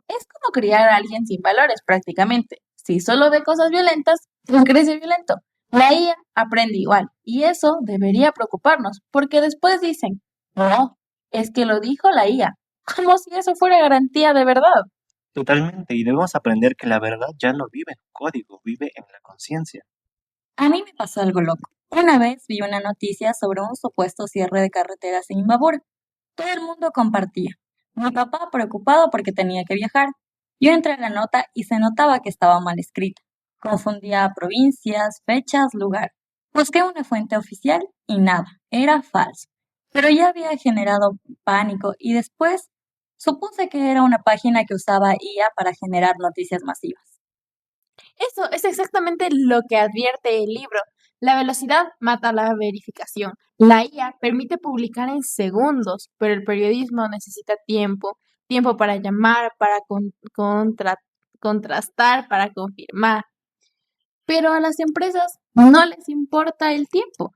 Es como criar a alguien sin valores prácticamente. Si solo ve cosas violentas, pues crece violento. La IA aprende igual y eso debería preocuparnos porque después dicen, no, es que lo dijo la IA, como si eso fuera garantía de verdad. Totalmente, y debemos aprender que la verdad ya no vive en un código, vive en la conciencia. A mí me pasó algo loco. Una vez vi una noticia sobre un supuesto cierre de carreteras en Imbabura. Todo el mundo compartía. Mi papá preocupado porque tenía que viajar. Yo entré a la nota y se notaba que estaba mal escrita. Confundía provincias, fechas, lugar. Busqué una fuente oficial y nada, era falso. Pero ya había generado pánico y después supuse que era una página que usaba IA para generar noticias masivas. Eso es exactamente lo que advierte el libro. La velocidad mata la verificación. La IA permite publicar en segundos, pero el periodismo necesita tiempo, tiempo para llamar, para contrastar, para confirmar. Pero a las empresas no les importa el tiempo,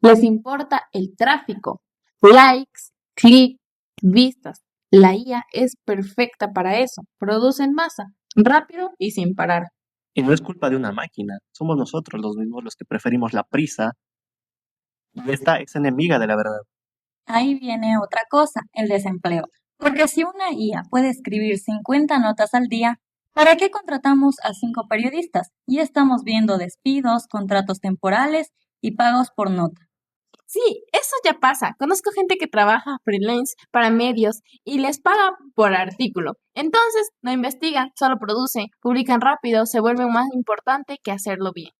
les importa el tráfico, likes, clics, vistas. La IA es perfecta para eso, produce en masa, rápido y sin parar. Y no es culpa de una máquina, somos nosotros los mismos los que preferimos la prisa y esta es enemiga de la verdad. Ahí viene otra cosa, el desempleo. Porque si una IA puede escribir 50 notas al día, ¿para qué contratamos a 5 periodistas? Y estamos viendo despidos, contratos temporales y pagos por nota. Sí, eso ya pasa. Conozco gente que trabaja freelance para medios y les paga por artículo. Entonces, no investigan, solo producen, publican rápido, se vuelve más importante que hacerlo bien.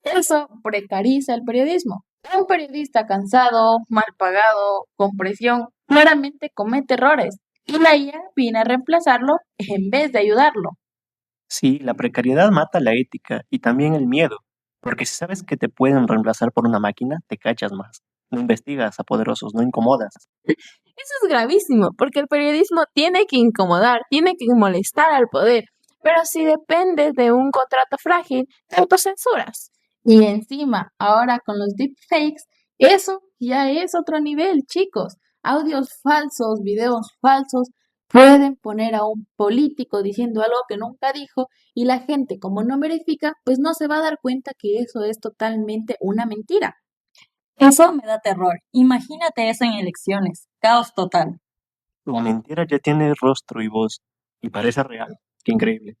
Eso precariza el periodismo. Un periodista cansado, mal pagado, con presión, claramente comete errores y la IA viene a reemplazarlo en vez de ayudarlo. Sí, la precariedad mata la ética y también el miedo, porque si sabes que te pueden reemplazar por una máquina, te cachas más. No investigas a poderosos, no incomodas. Eso es gravísimo, porque el periodismo tiene que incomodar, tiene que molestar al poder. Pero si dependes de un contrato frágil, te autocensuras. Y encima, ahora con los deepfakes, eso ya es otro nivel, chicos. Audios falsos, videos falsos, pueden poner a un político diciendo algo que nunca dijo y la gente, como no verifica, pues no se va a dar cuenta que eso es totalmente una mentira. Eso me da terror. Imagínate eso en elecciones. Caos total. La mentira ya tiene rostro y voz, y parece real. Qué increíble.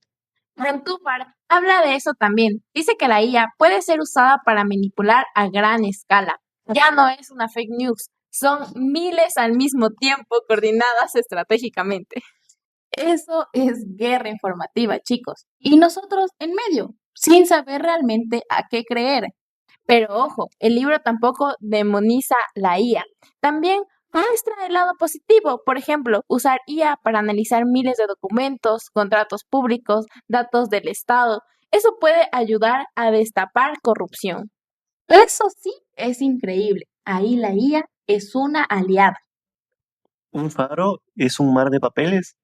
Montúfar habla de eso también. Dice que la IA puede ser usada para manipular a gran escala. Ya no es una fake news, son miles al mismo tiempo coordinadas estratégicamente. Eso es guerra informativa, chicos. Y nosotros en medio, sin saber realmente a qué creer. Pero ojo, el libro tampoco demoniza la IA. También muestra el lado positivo. Por ejemplo, usar IA para analizar miles de documentos, contratos públicos, datos del Estado. Eso puede ayudar a destapar corrupción. Eso sí es increíble. Ahí la IA es una aliada. ¿Un faro es un mar de papeles?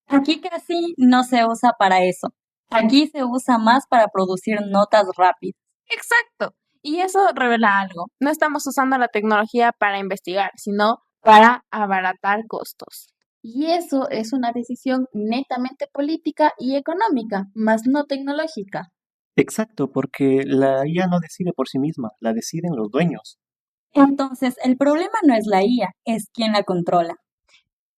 Aquí casi no se usa para eso. Aquí se usa más para producir notas rápidas. Exacto. Y eso revela algo. No estamos usando la tecnología para investigar, sino para abaratar costos. Y eso es una decisión netamente política y económica, más no tecnológica. Exacto, porque la IA no decide por sí misma, la deciden los dueños. Entonces, el problema no es la IA, es quien la controla.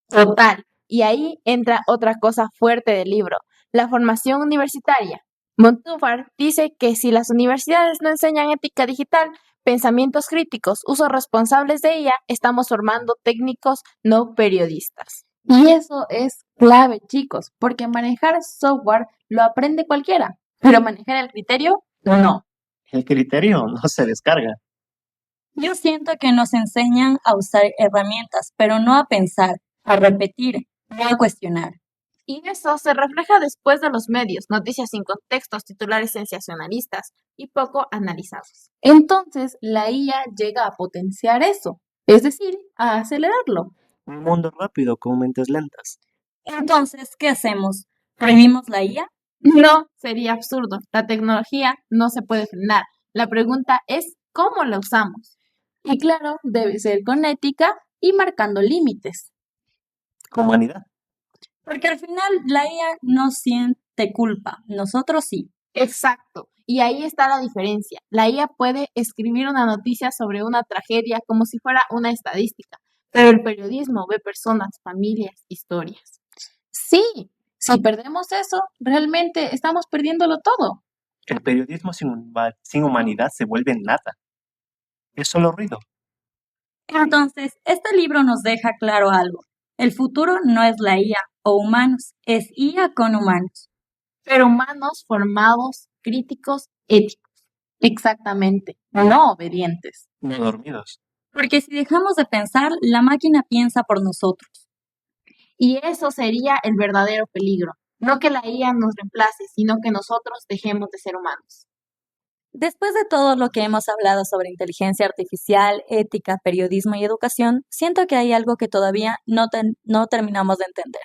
Total. Y ahí entra otra cosa fuerte del libro, la formación universitaria. Montúfar dice que si las universidades no enseñan ética digital, pensamientos críticos, usos responsables de ella, estamos formando técnicos, no periodistas. Y eso es clave, chicos, porque manejar software lo aprende cualquiera, pero manejar el criterio, no. El criterio no se descarga. Yo siento que nos enseñan a usar herramientas, pero no a pensar, a repetir, no a cuestionar. Y eso se refleja después de los medios, noticias sin contextos, titulares sensacionalistas y poco analizados. Entonces, la IA llega a potenciar eso, es decir, a acelerarlo. Un mundo rápido con mentes lentas. Entonces, ¿qué hacemos? ¿Prohibimos la IA? No, sería absurdo. La tecnología no se puede frenar. La pregunta es cómo la usamos. Y claro, debe ser con ética y marcando límites. Humanidad. Porque al final la IA no siente culpa, nosotros sí. Exacto. Y ahí está la diferencia. La IA puede escribir una noticia sobre una tragedia como si fuera una estadística, pero el periodismo ve personas, familias, historias. Sí, si perdemos eso, realmente estamos perdiéndolo todo. El periodismo sin humanidad se vuelve nada. Es solo ruido. Entonces, este libro nos deja claro algo. El futuro no es la IA o humanos, es IA con humanos. Pero humanos formados, críticos, éticos. Exactamente, no obedientes. No dormidos. Porque si dejamos de pensar, la máquina piensa por nosotros. Y eso sería el verdadero peligro. No que la IA nos reemplace, sino que nosotros dejemos de ser humanos. Después de todo lo que hemos hablado sobre inteligencia artificial, ética, periodismo y educación, siento que hay algo que todavía no terminamos de entender.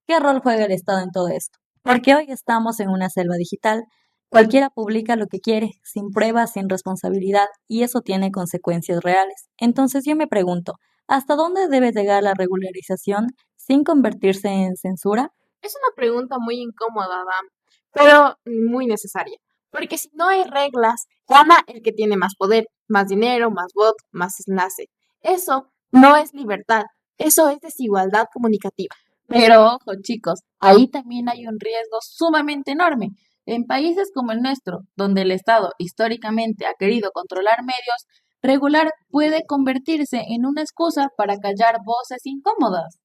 ¿Qué rol juega el Estado en todo esto? Porque hoy estamos en una selva digital. Cualquiera publica lo que quiere, sin pruebas, sin responsabilidad, y eso tiene consecuencias reales. Entonces yo me pregunto, ¿hasta dónde debe llegar la regularización sin convertirse en censura? Es una pregunta muy incómoda, Adam, pero muy necesaria. Porque si no hay reglas, gana el que tiene más poder, más dinero, más voz, más enlace. Eso no es libertad, eso es desigualdad comunicativa. Pero ojo, chicos, ahí también hay un riesgo sumamente enorme. En países como el nuestro, donde el Estado históricamente ha querido controlar medios, Regular puede convertirse en una excusa para callar voces incómodas.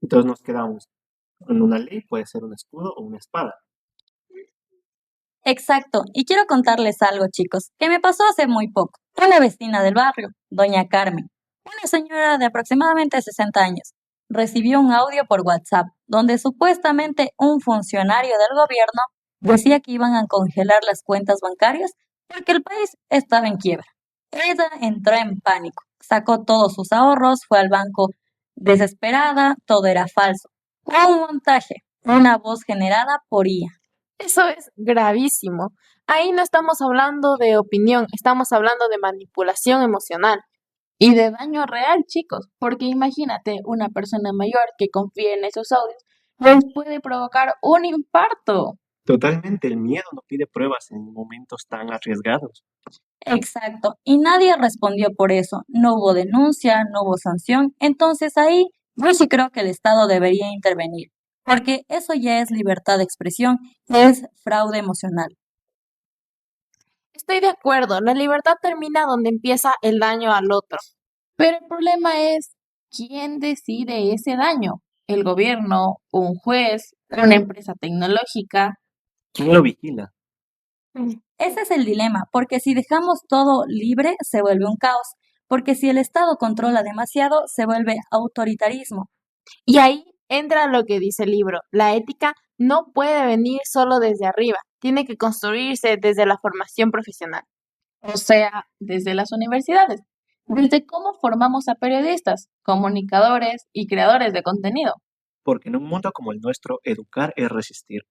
Entonces nos quedamos en una ley, puede ser un escudo o una espada. Exacto, y quiero contarles algo, chicos, que me pasó hace muy poco. Una vecina del barrio, doña Carmen, una señora de aproximadamente 60 años, recibió un audio por WhatsApp donde supuestamente un funcionario del gobierno decía que iban a congelar las cuentas bancarias porque el país estaba en quiebra. Ella entró en pánico, sacó todos sus ahorros, fue al banco desesperada, todo era falso. Un montaje, una voz generada por IA. Eso es gravísimo. Ahí no estamos hablando de opinión, estamos hablando de manipulación emocional. Y de daño real, chicos, porque imagínate una persona mayor que confíe en esos audios, les puede provocar un infarto. Totalmente, el miedo no pide pruebas en momentos tan arriesgados. Exacto, y nadie respondió por eso. No hubo denuncia, no hubo sanción. Entonces ahí yo sí creo que el Estado debería intervenir, porque eso ya es libertad de expresión, es fraude emocional. Estoy de acuerdo, la libertad termina donde empieza el daño al otro. Pero el problema es, ¿quién decide ese daño? ¿El gobierno, un juez, una empresa tecnológica? ¿Quién lo vigila? Ese es el dilema, porque si dejamos todo libre se vuelve un caos, porque si el Estado controla demasiado se vuelve autoritarismo. Y ahí entra lo que dice el libro. La ética no puede venir solo desde arriba, tiene que construirse desde la formación profesional. O sea, desde las universidades, desde cómo formamos a periodistas, comunicadores y creadores de contenido. Porque en un mundo como el nuestro, educar es resistir.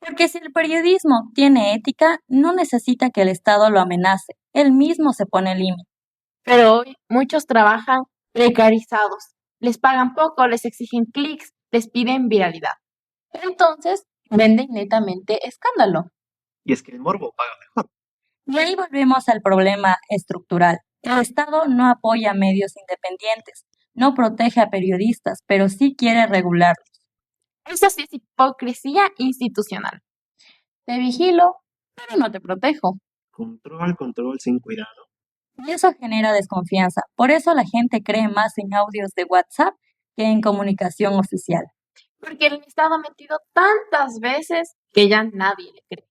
Porque si el periodismo tiene ética, no necesita que el Estado lo amenace, él mismo se pone límite. Pero hoy muchos trabajan precarizados, les pagan poco, les exigen clics, les piden viralidad. Entonces, venden netamente escándalo. Y es que el morbo paga mejor. Y ahí volvemos al problema estructural. El Estado no apoya medios independientes, no protege a periodistas, pero sí quiere regularlos. Eso sí es hipocresía institucional. Te vigilo, pero no te protejo. Control, control sin cuidado. Y eso genera desconfianza. Por eso la gente cree más en audios de WhatsApp que en comunicación oficial. Porque el Estado ha mentido tantas veces que ya nadie le cree.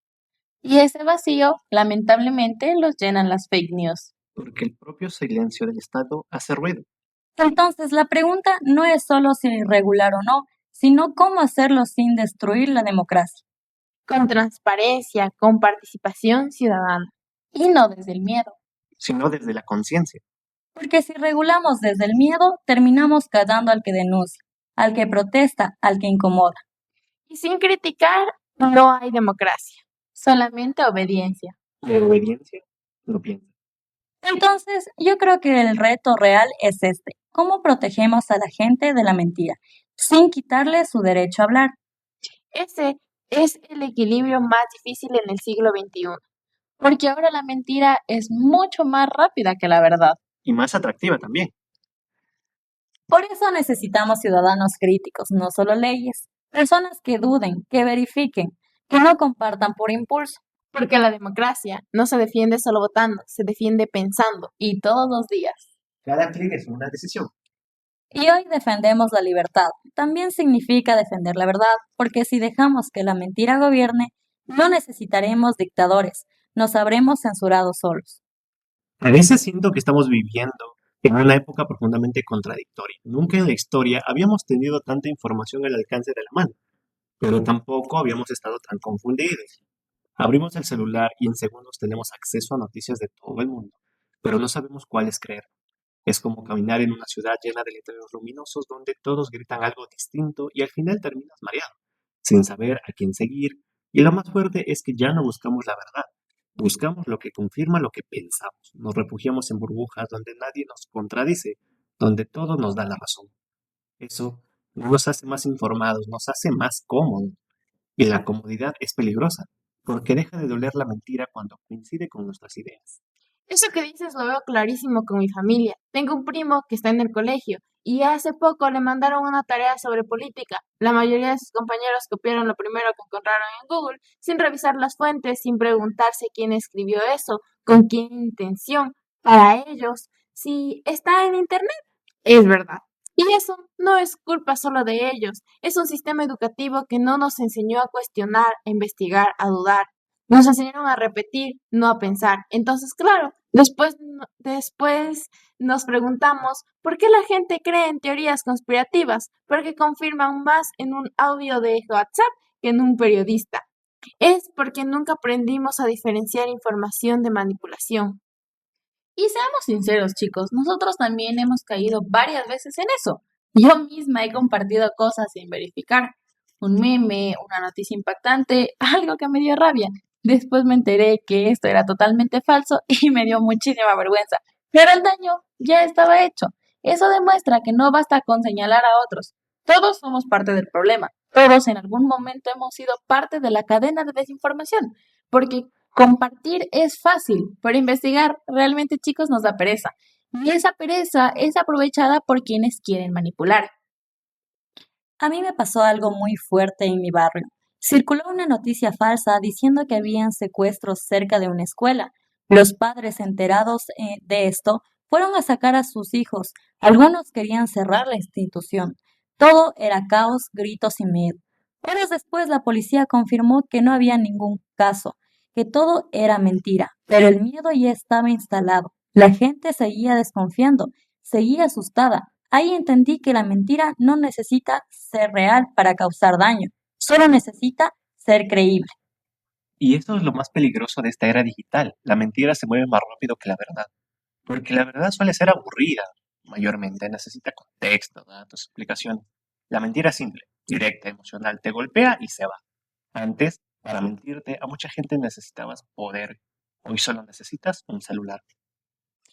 Y ese vacío, lamentablemente, los llenan las fake news. Porque el propio silencio del Estado hace ruido. Entonces, la pregunta no es solo si regular o no, sino cómo hacerlo sin destruir la democracia. Con transparencia, con participación ciudadana. Y no desde el miedo. Sino desde la conciencia. Porque si regulamos desde el miedo, terminamos callando al que denuncia, al que protesta, al que incomoda. Y sin criticar, no hay democracia. Solamente obediencia. Y la obediencia no piensa. Entonces, yo creo que el reto real es este: ¿cómo protegemos a la gente de la mentira, sin quitarle su derecho a hablar? Ese es el equilibrio más difícil en el siglo XXI. Porque ahora la mentira es mucho más rápida que la verdad. Y más atractiva también. Por eso necesitamos ciudadanos críticos, no solo leyes, personas que duden, que verifiquen, que no compartan por impulso. Porque la democracia no se defiende solo votando, se defiende pensando. Y todos los días. Cada clic es una decisión. Y hoy defendemos la libertad. También significa defender la verdad, porque si dejamos que la mentira gobierne, no necesitaremos dictadores, nos habremos censurado solos. A veces siento que estamos viviendo en una época profundamente contradictoria. Nunca en la historia habíamos tenido tanta información al alcance de la mano, pero tampoco habíamos estado tan confundidos. Abrimos el celular y en segundos tenemos acceso a noticias de todo el mundo, pero no sabemos cuáles creer. Es como caminar en una ciudad llena de letreros luminosos donde todos gritan algo distinto y al final terminas mareado, sin saber a quién seguir. Y lo más fuerte es que ya no buscamos la verdad, buscamos lo que confirma lo que pensamos. Nos refugiamos en burbujas donde nadie nos contradice, donde todo nos da la razón. Eso no nos hace más informados, nos hace más cómodos. Y la comodidad es peligrosa, porque deja de doler la mentira cuando coincide con nuestras ideas. Eso que dices lo veo clarísimo con mi familia. Tengo un primo que está en el colegio y hace poco le mandaron una tarea sobre política. La mayoría de sus compañeros copiaron lo primero que encontraron en Google, sin revisar las fuentes, sin preguntarse quién escribió eso, con qué intención. para ellos si está en Internet. Es verdad. Y eso no es culpa solo de ellos. Es un sistema educativo que no nos enseñó a cuestionar, a investigar, a dudar. Nos enseñaron a repetir, no a pensar. Entonces, claro, después nos preguntamos por qué la gente cree en teorías conspirativas, porque confirman más en un audio de WhatsApp que en un periodista. Es porque nunca aprendimos a diferenciar información de manipulación. Y seamos sinceros, chicos, nosotros también hemos caído varias veces en eso. Yo misma he compartido cosas sin verificar. Un meme, una noticia impactante, algo que me dio rabia. Después me enteré que esto era totalmente falso y me dio muchísima vergüenza. Pero el daño ya estaba hecho. Eso demuestra que no basta con señalar a otros. Todos somos parte del problema. Todos en algún momento hemos sido parte de la cadena de desinformación. Porque compartir es fácil, pero investigar realmente, chicos, nos da pereza. Y esa pereza es aprovechada por quienes quieren manipular. A mí me pasó algo muy fuerte en mi barrio. Circuló una noticia falsa diciendo que habían secuestros cerca de una escuela. Los padres enterados de esto fueron a sacar a sus hijos. Algunos querían cerrar la institución. Todo era caos, gritos y miedo. Horas después la policía confirmó que no había ningún caso, que todo era mentira, pero el miedo ya estaba instalado. La gente seguía desconfiando, seguía asustada. Ahí entendí que la mentira no necesita ser real para causar daño, solo necesita ser creíble. Y eso es lo más peligroso de esta era digital. La mentira se mueve más rápido que la verdad, porque la verdad suele ser aburrida, mayormente necesita contexto, datos, explicación. La mentira es simple, directa, emocional, te golpea y se va. Antes, para mentirte, a mucha gente necesitabas poder. Hoy solo necesitas un celular.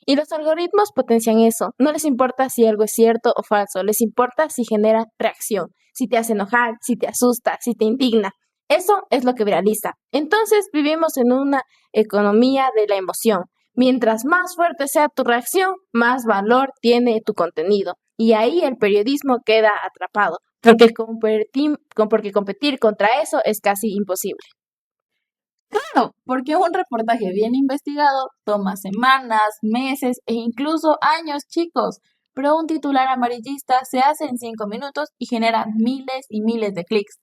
Y los algoritmos potencian eso. No les importa si algo es cierto o falso, les importa si genera reacción, si te hace enojar, si te asusta, si te indigna. Eso es lo que viraliza. Entonces vivimos en una economía de la emoción. Mientras más fuerte sea tu reacción, más valor tiene tu contenido. Y ahí el periodismo queda atrapado, porque competir contra eso es casi imposible. Claro, porque un reportaje bien investigado toma semanas, meses e incluso años, chicos. Pero un titular amarillista se hace en 5 minutos y genera miles y miles de clics.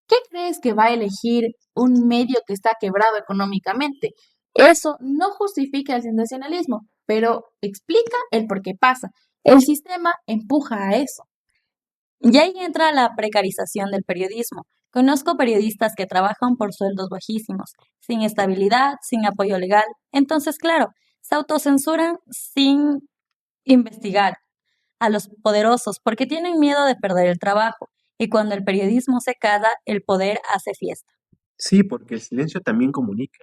¿Qué crees que va a elegir un medio que está quebrado económicamente? Eso no justifica el sensacionalismo, pero explica el por qué pasa. El sistema empuja a eso. Y ahí entra la precarización del periodismo. Conozco periodistas que trabajan por sueldos bajísimos, sin estabilidad, sin apoyo legal. Entonces, claro, se autocensuran sin investigar a los poderosos porque tienen miedo de perder el trabajo. Y cuando el periodismo se calla, el poder hace fiesta. Sí, porque el silencio también comunica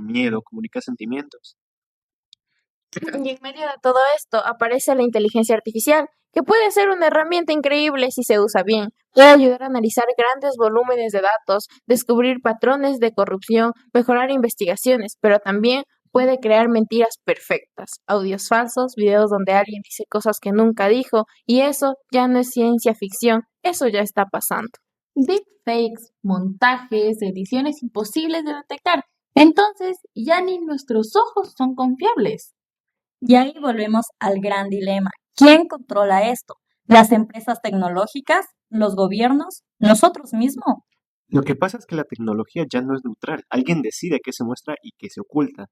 miedo, comunica sentimientos. Y en medio de todo esto aparece la inteligencia artificial, que puede ser una herramienta increíble si se usa bien. Puede ayudar a analizar grandes volúmenes de datos, descubrir patrones de corrupción, mejorar investigaciones, pero también puede crear mentiras perfectas, audios falsos, videos donde alguien dice cosas que nunca dijo, y eso ya no es ciencia ficción, eso ya está pasando. Deepfakes, montajes, ediciones imposibles de detectar. Entonces, ya ni nuestros ojos son confiables. Y ahí volvemos al gran dilema. ¿Quién controla esto? ¿Las empresas tecnológicas? ¿Los gobiernos? ¿Nosotros mismos? Lo que pasa es que la tecnología ya no es neutral. Alguien decide qué se muestra y qué se oculta.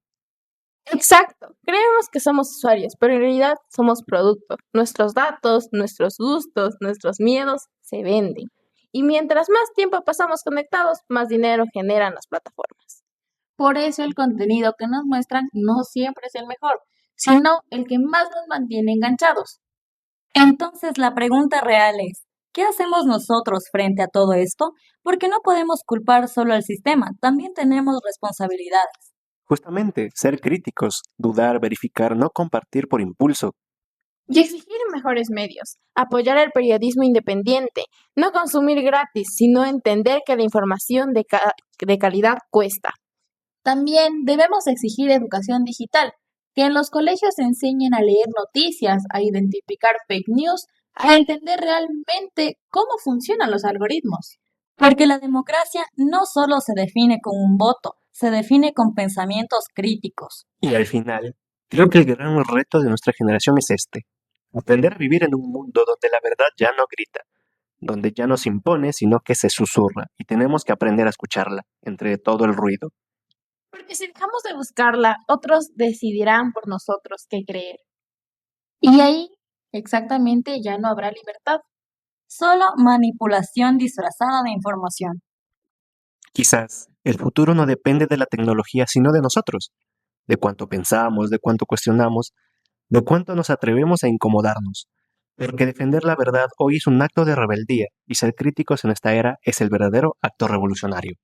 Exacto, creemos que somos usuarios, pero en realidad somos producto. Nuestros datos, nuestros gustos, nuestros miedos se venden. Y mientras más tiempo pasamos conectados, más dinero generan las plataformas. Por eso el contenido que nos muestran no siempre es el mejor, sino el que más nos mantiene enganchados. Entonces la pregunta real es, ¿qué hacemos nosotros frente a todo esto? Porque no podemos culpar solo al sistema, también tenemos responsabilidades. Justamente, ser críticos, dudar, verificar, no compartir por impulso. Y exigir mejores medios, apoyar el periodismo independiente, no consumir gratis, sino entender que la información de calidad cuesta. También debemos exigir educación digital, que en los colegios se enseñen a leer noticias, a identificar fake news, a entender realmente cómo funcionan los algoritmos. Porque la democracia no solo se define con un voto, se define con pensamientos críticos. Y al final, Creo que el gran reto de nuestra generación es este: aprender a vivir en un mundo donde la verdad ya no grita, donde ya no se impone, sino que se susurra, y tenemos que aprender a escucharla entre todo el ruido. Porque si dejamos de buscarla, otros decidirán por nosotros qué creer. Y ahí exactamente ya no habrá libertad. Solo manipulación disfrazada de información. Quizás el futuro no depende de la tecnología, sino de nosotros, de cuánto pensamos, de cuánto cuestionamos, de cuánto nos atrevemos a incomodarnos. Porque defender la verdad hoy es un acto de rebeldía, y ser críticos en esta era es el verdadero acto revolucionario.